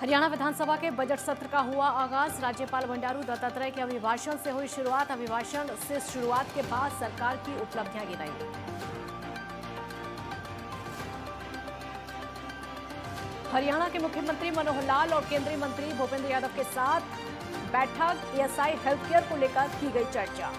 हरियाणा विधानसभा के बजट सत्र का हुआ आगाज। राज्यपाल बंडारू दत्तात्रेय के अभिभाषण से हुई शुरुआत। अभिभाषण से शुरुआत के बाद सरकार की उपलब्धियां गिनाई। हरियाणा के मुख्यमंत्री मनोहर लाल और केंद्रीय मंत्री भूपेंद्र यादव के साथ बैठक। ईएसआई हेल्थ केयर को लेकर की गई चर्चा।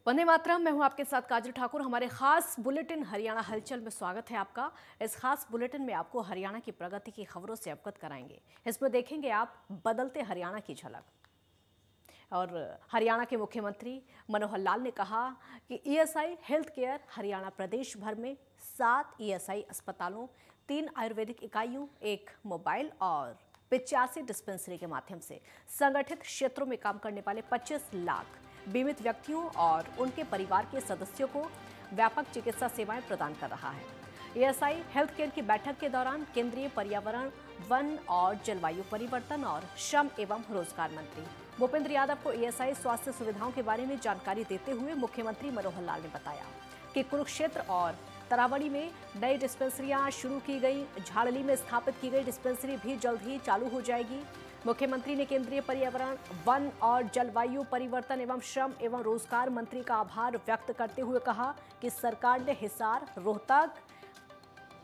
वंदे मातरम। मैं हूं आपके साथ काजल ठाकुर। हमारे खास बुलेटिन हरियाणा हलचल में स्वागत है आपका। इस खास बुलेटिन में आपको हरियाणा की प्रगति की खबरों से अवगत कराएंगे। इसमें देखेंगे आप बदलते हरियाणा की झलक। और हरियाणा के मुख्यमंत्री मनोहर लाल ने कहा कि ईएसआई हेल्थ केयर हरियाणा प्रदेश भर में 7 ईएसआई अस्पतालों, 3 आयुर्वेदिक इकाइयों, 1 मोबाइल और 85 डिस्पेंसरी के माध्यम से संगठित क्षेत्रों में काम करने वाले 25 लाख बीमित व्यक्तियों और उनके परिवार के सदस्यों को व्यापक चिकित्सा सेवाएं प्रदान कर रहा है। ईएसआई हेल्थ केयर की बैठक के दौरान केंद्रीय पर्यावरण, वन और जलवायु परिवर्तन और श्रम एवं रोजगार मंत्री भूपेंद्र यादव को ईएसआई स्वास्थ्य सुविधाओं के बारे में जानकारी देते हुए मुख्यमंत्री मनोहर लाल ने बताया कि कुरुक्षेत्र और तरावड़ी में नई डिस्पेंसरियां शुरू की गई। झाड़ली में स्थापित की गई डिस्पेंसरी भी जल्द ही चालू हो जाएगी। मुख्यमंत्री ने केंद्रीय पर्यावरण, वन और जलवायु परिवर्तन एवं श्रम एवं रोजगार मंत्री का आभार व्यक्त करते हुए कहा कि सरकार ने हिसार, रोहतक,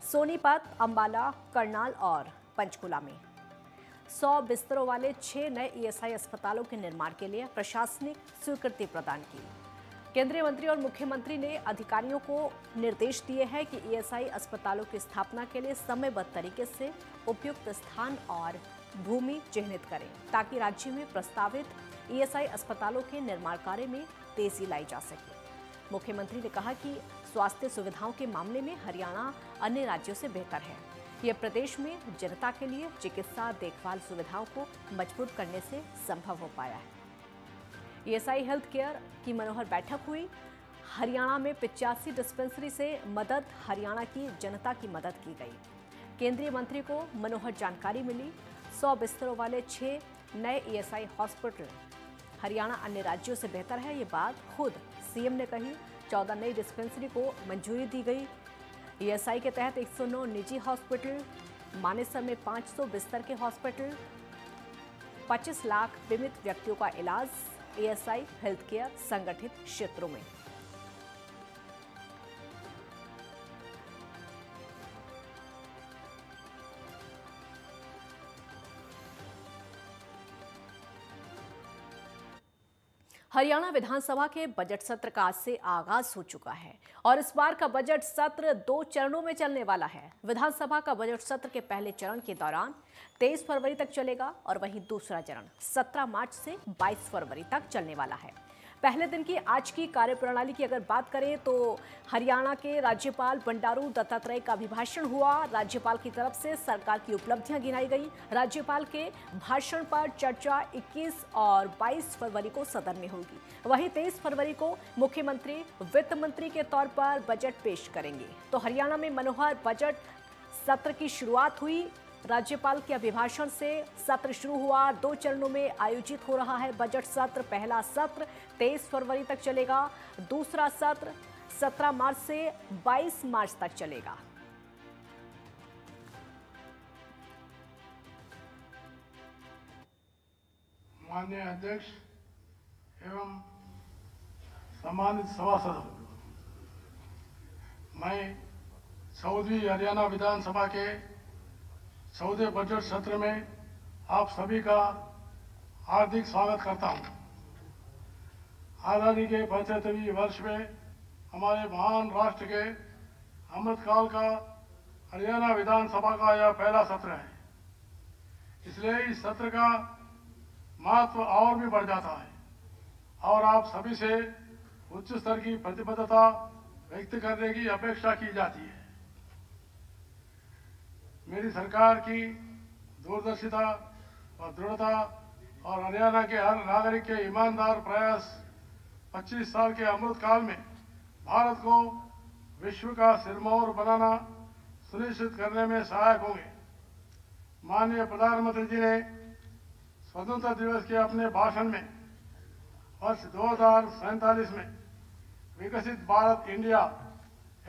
सोनीपत, अंबाला, करनाल और पंचकुला में 100 बिस्तरों वाले 6 नए ईएसआई अस्पतालों के निर्माण के लिए प्रशासनिक स्वीकृति प्रदान की। केंद्रीय मंत्री और मुख्यमंत्री ने अधिकारियों को निर्देश दिए हैं कि ईएसआई अस्पतालों की स्थापना के लिए समयबद्ध तरीके से उपयुक्त स्थान और भूमि चिह्नित करें ताकि राज्य में प्रस्तावित ईएसआई अस्पतालों के निर्माण कार्य में तेजी लाई जा सके। मुख्यमंत्री ने कहा कि स्वास्थ्य सुविधाओं के मामले में हरियाणा अन्य राज्यों से बेहतर है। यह प्रदेश में जनता के लिए चिकित्सा देखभाल सुविधाओं को मजबूत करने से संभव हो पाया है। ईएसआई हेल्थ केयर की मनोहर बैठक हुई। हरियाणा में 85 डिस्पेंसरी से मदद, हरियाणा की जनता की मदद की गई। केंद्रीय मंत्री को मनोहर जानकारी मिली। 100 बिस्तरों वाले 6 नए ईएसआई हॉस्पिटल हरियाणा अन्य राज्यों से बेहतर है, ये बात खुद सीएम ने कही। 14 नई डिस्पेंसरी को मंजूरी दी गई। ईएसआई के तहत 109 निजी हॉस्पिटल, मानेसर में 500 बिस्तर के हॉस्पिटल, 25 लाख बीमित व्यक्तियों का इलाज। ईएसआई हेल्थ केयर संगठित क्षेत्रों में। हरियाणा विधानसभा के बजट सत्र का आज से आगाज हो चुका है और इस बार का बजट सत्र 2 चरणों में चलने वाला है। विधानसभा का बजट सत्र के पहले चरण के दौरान 23 फरवरी तक चलेगा और वहीं दूसरा चरण 17 मार्च से 22 फरवरी तक चलने वाला है। पहले दिन की आज की कार्यप्रणाली की अगर बात करें तो हरियाणा के राज्यपाल बंडारू दत्तात्रेय का अभिभाषण हुआ। राज्यपाल की तरफ से सरकार की उपलब्धियां गिनाई गई। राज्यपाल के भाषण पर चर्चा 21 और 22 फरवरी को सदन में होगी। वहीं 23 फरवरी को मुख्यमंत्री वित्त मंत्री के तौर पर बजट पेश करेंगे। तो हरियाणा में मनोहर बजट सत्र की शुरुआत हुई। राज्यपाल के अभिभाषण से सत्र शुरू हुआ। 2 चरणों में आयोजित हो रहा है बजट सत्र। पहला सत्र 23 फरवरी तक चलेगा। दूसरा सत्र 17 मार्च से 22 मार्च तक चलेगा। माननीय अध्यक्ष एवं सम्मानित सभासद, मैं 14वीं हरियाणा विधानसभा के 14वें बजट सत्र में आप सभी का हार्दिक स्वागत करता हूं। आजादी के 75वें वर्ष में हमारे महान राष्ट्र के अमृतकाल का हरियाणा विधानसभा का यह पहला सत्र है। इसलिए इस सत्र का महत्व और भी बढ़ जाता है और आप सभी से उच्च स्तर की प्रतिबद्धता व्यक्त करने की अपेक्षा की जाती है। मेरी सरकार की दूरदर्शिता और दृढ़ता और हरियाणा के हर नागरिक के ईमानदार प्रयास 25 साल के अमृत काल में भारत को विश्व का सिरमौर बनाना सुनिश्चित करने में सहायक होंगे। माननीय प्रधानमंत्री जी ने स्वतंत्रता दिवस के अपने भाषण में वर्ष 2047 में विकसित भारत इंडिया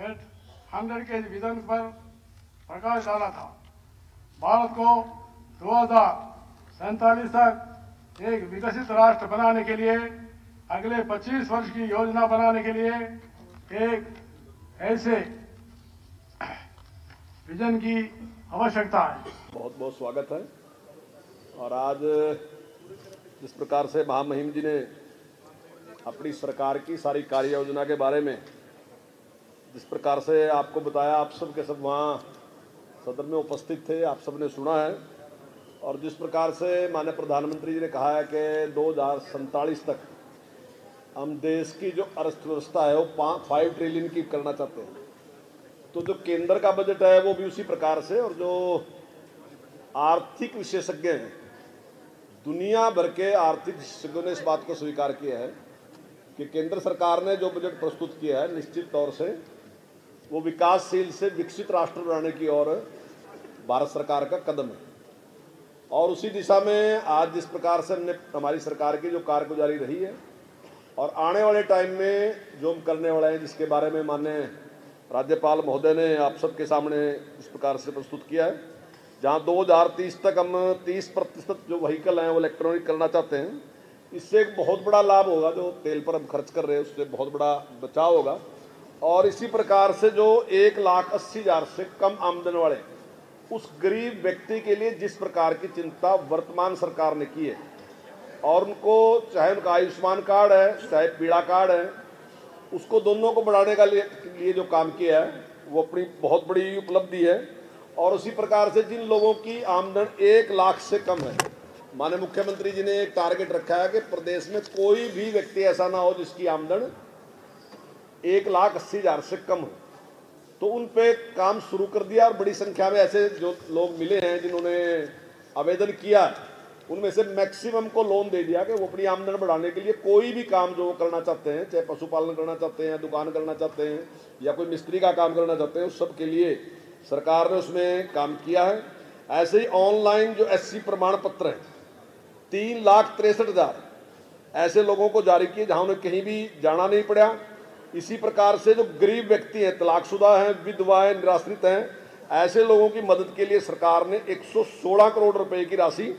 एट 100 के विजन पर प्रकाश डाला था। भारत को 2047 तक एक विकसित राष्ट्र बनाने के लिए अगले 25 वर्ष की योजना बनाने के लिए एक ऐसे विजन की आवश्यकता है। बहुत बहुत स्वागत है। और आज जिस प्रकार से महामहिम जी ने अपनी सरकार की सारी कार्य योजना के बारे में जिस प्रकार से आपको बताया, आप सब के सब वहाँ सदन में उपस्थित थे, आप सब ने सुना है। और जिस प्रकार से माननीय प्रधानमंत्री जी ने कहा है कि 2047 तक हम देश की जो अर्थव्यवस्था है वो 5 ट्रिलियन की करना चाहते हैं। तो जो केंद्र का बजट है वो भी उसी प्रकार से, और जो आर्थिक विशेषज्ञ हैं, दुनिया भर के आर्थिक विशेषज्ञों ने इस बात को स्वीकार किया है कि केंद्र सरकार ने जो बजट प्रस्तुत किया है निश्चित तौर से वो विकासशील से विकसित राष्ट्र बनाने की ओर भारत सरकार का कदम है। और उसी दिशा में आज जिस प्रकार से हमने हमारी सरकार की जो कारगुजारी रही है और आने वाले टाइम में जो हम करने वाले हैं, जिसके बारे में माननीय राज्यपाल महोदय ने आप सबके सामने इस प्रकार से प्रस्तुत किया है, जहां 2030 तक हम 30% जो व्हीकल हैं वो इलेक्ट्रॉनिक करना चाहते हैं। इससे एक बहुत बड़ा लाभ होगा, जो तेल पर हम खर्च कर रहे हैं उससे बहुत बड़ा बचाव होगा। और इसी प्रकार से जो 1,80,000 से कम आमदन वाले उस गरीब व्यक्ति के लिए जिस प्रकार की चिंता वर्तमान सरकार ने की है, और उनको चाहे उनका आयुष्मान कार्ड है चाहे पीड़ा कार्ड है, उसको दोनों को बढ़ाने का लिए जो काम किया है वो अपनी बहुत बड़ी उपलब्धि है। और उसी प्रकार से जिन लोगों की आमदन 1 लाख से कम है, माननीय मुख्यमंत्री जी ने एक टारगेट रखा है कि प्रदेश में कोई भी व्यक्ति ऐसा ना हो जिसकी आमदन 1,80,000 से कम हो। तो उन पे काम शुरू कर दिया, और बड़ी संख्या में ऐसे जो लोग मिले हैं जिन्होंने आवेदन किया, उनमें से मैक्सिमम को लोन दे दिया कि वो अपनी आमदन बढ़ाने के लिए कोई भी काम जो वो करना चाहते हैं, चाहे पशुपालन करना चाहते हैं, दुकान करना चाहते हैं या कोई मिस्त्री का काम करना चाहते हैं, उस सब के लिए सरकार ने उसमें काम किया है। ऐसे ही ऑनलाइन जो SC प्रमाण पत्र है 3,63,000 ऐसे लोगों को जारी किए जहां उन्हें कहीं भी जाना नहीं पड़ा। इसी प्रकार से जो गरीब व्यक्ति हैं, तलाकशुदा हैं, विधवाएं, निराश्रित हैं, ऐसे लोगों की मदद के लिए सरकार ने 116 करोड़ रुपए की राशि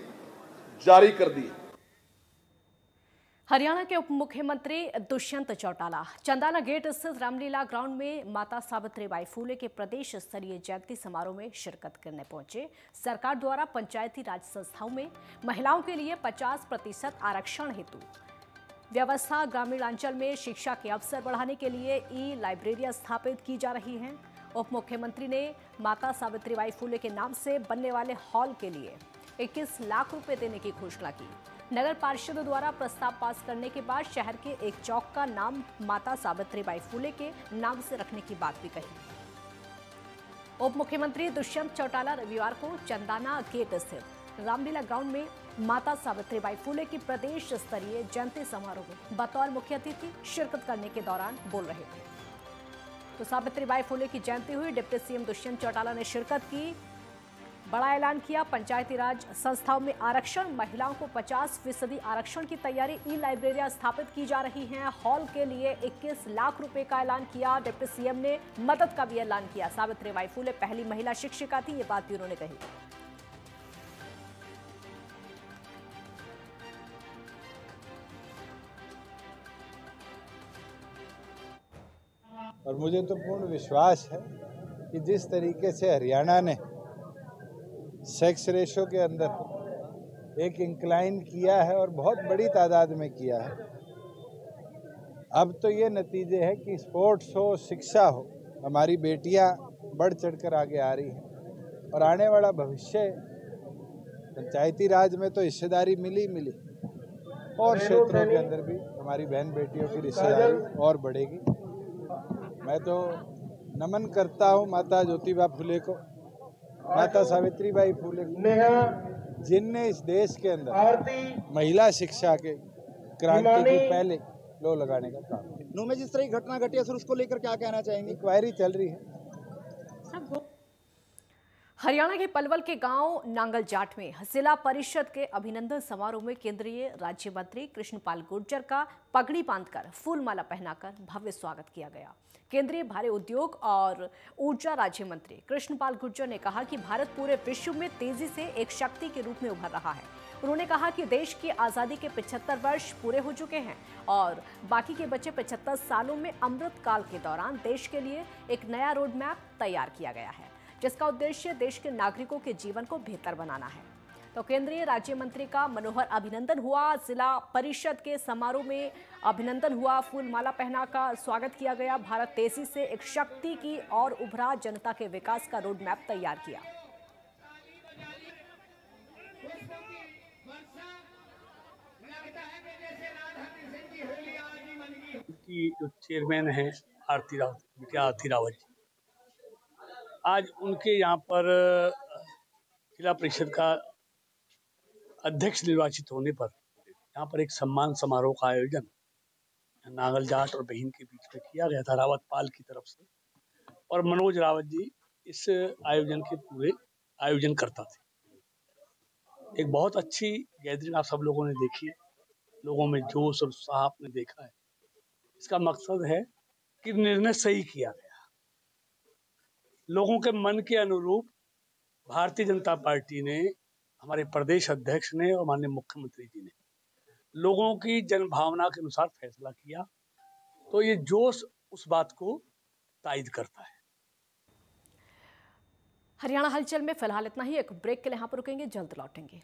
जारी कर दी। हरियाणा के उप मुख्यमंत्री दुष्यंत चौटाला चंदाना गेट स्थित रामलीला ग्राउंड में माता सावित्रीबाई फूले के प्रदेश स्तरीय जयंती समारोह में शिरकत करने पहुंचे। सरकार द्वारा पंचायती राज संस्थाओं में महिलाओं के लिए 50% आरक्षण हेतु व्यवस्था, ग्रामीण अंचल में शिक्षा के अवसर बढ़ाने के लिए ई-लाइब्रेरियां स्थापित की जा रही हैं। उप मुख्यमंत्री ने माता सावित्रीबाई फूले के नाम से बनने वाले हॉल के लिए 21 लाख रुपए देने की घोषणा की। नगर पार्षद द्वारा प्रस्ताव पास करने के बाद शहर के एक चौक का नाम माता सावित्रीबाई फूले के नाम से रखने की बात भी कही। उप मुख्यमंत्री दुष्यंत चौटाला रविवार को चंदाना गेट स्थित रामलीला ग्राउंड में माता सावित्रीबाई फूले की प्रदेश स्तरीय जयंती समारोह में बतौर मुख्य अतिथि शिरकत करने के दौरान बोल रहे थे। तो सावित्रीबाई फूले की जयंती हुई, डिप्टी सीएम दुष्यंत चौटाला ने शिरकत की, बड़ा ऐलान किया। पंचायती राज संस्थाओं में आरक्षण, महिलाओं को 50% आरक्षण की तैयारी, ई-लाइब्रेरियां स्थापित की जा रही हैं। हॉल के लिए 21 लाख रुपए का ऐलान किया। डिप्टी सीएम ने मदद का भी ऐलान किया। सावित्रीबाई फूले पहली महिला शिक्षिका थी, ये बात भी उन्होंने कही। और मुझे तो पूर्ण विश्वास है कि जिस तरीके से हरियाणा ने सेक्स रेशो के अंदर एक इंक्लाइन किया है और बहुत बड़ी तादाद में किया है, अब तो ये नतीजे हैं कि स्पोर्ट्स हो, शिक्षा हो, हमारी बेटियां बढ़ चढ़कर आगे आ रही हैं। और आने वाला भविष्य पंचायती राज में तो हिस्सेदारी मिली और क्षेत्रों के अंदर भी हमारी बहन बेटियों की हिस्सेदारी और बढ़ेगी। मैं तो नमन करता हूँ माता ज्योतिबा फूले को, माता सावित्रीबाई फूले को, जिनने इस देश के अंदर महिला शिक्षा के क्रांति की पहले लो लगाने का काम किया। नू में जिस तरह की घटना घटी है सर, उसको लेकर क्या कहना चाहेंगे? इंक्वायरी चल रही है। हरियाणा के पलवल के गांव नांगल जाट में जिला परिषद के अभिनंदन समारोह में केंद्रीय राज्य मंत्री कृष्णपाल गुर्जर का पगड़ी बांधकर फूलमाला पहनाकर भव्य स्वागत किया गया। केंद्रीय भारी उद्योग और ऊर्जा राज्य मंत्री कृष्णपाल गुर्जर ने कहा कि भारत पूरे विश्व में तेजी से एक शक्ति के रूप में उभर रहा है। उन्होंने कहा कि देश की आजादी के 75 वर्ष पूरे हो चुके हैं और बाकी के बचे 75 सालों में अमृत काल के दौरान देश के लिए एक नया रोड मैप तैयार किया गया है, जिसका उद्देश्य देश के नागरिकों के जीवन को बेहतर बनाना है। तो केंद्रीय राज्य मंत्री का मनोहर अभिनंदन हुआ। जिला परिषद के समारोह में अभिनंदन हुआ, फूलमाला पहनाकर स्वागत किया गया। भारत तेजी से एक शक्ति की और उभरा, जनता के विकास का रोड मैप तैयार किया। की जो चेयरमैन है आरती रावत जी, आज उनके यहाँ पर जिला परिषद का अध्यक्ष निर्वाचित होने पर यहाँ पर एक सम्मान समारोह का आयोजन नांगल जाट और बहन के बीच में किया गया था रावत पाल की तरफ से, और मनोज रावत जी इस आयोजन के पूरे आयोजन करता थे। एक बहुत अच्छी गैदरिंग आप सब लोगों ने देखी है, लोगों में जोश और उत्साह आपने देखा है। इसका मकसद है कि निर्णय सही किया गया, लोगों के मन के अनुरूप भारतीय जनता पार्टी ने, हमारे प्रदेश अध्यक्ष ने और माननीय मुख्यमंत्री जी ने लोगों की जनभावना के अनुसार फैसला किया। तो ये जोश उस बात को तायद करता है। हरियाणा हलचल में फिलहाल इतना ही। एक ब्रेक के लिए यहाँ पर रुकेंगे, जल्द लौटेंगे।